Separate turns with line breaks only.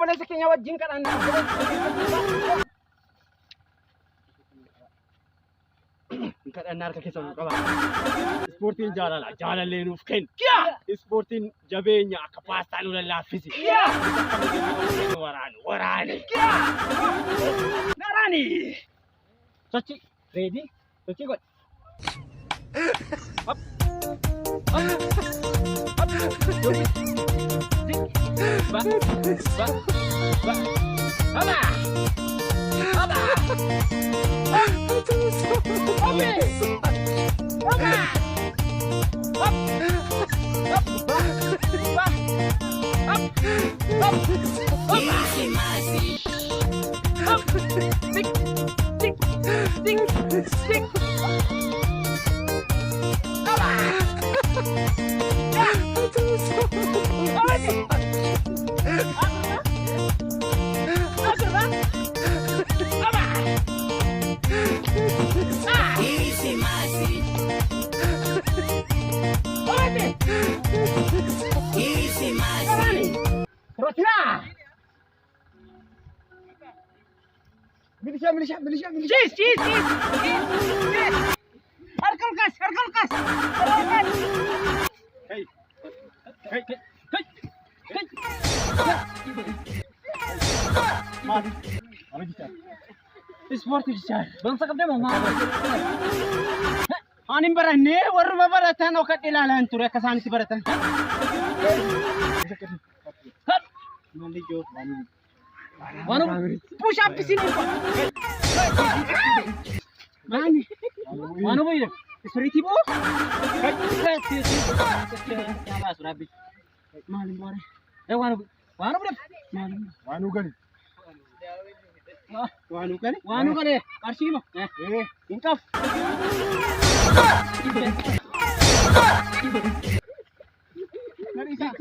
boleh sekinya wajin kan anda. Kan anda harus kisah kawan. Sportin jalan lenu ken. Kia. Sportin jabenya kapastan ulah lafisi. Kia. Warani. Kia. Narani. Sochi, ready? Sochi go. Up. Milisya. Cheese. Harkal kas. Hey. Mari bicara. Sport bicara. Bangsa kapten mau. Anim berani, waru beratan okat ilalan tur kesan si beratan. Hat. Mandi jo. Wanu push up di sini. Mani. Wanu boy. Seperti bu. Salah surabi. Malim bore. Wanu bre. Wanu gani. Wanu gani. Arsi mo. Ingkaf. Nari sa.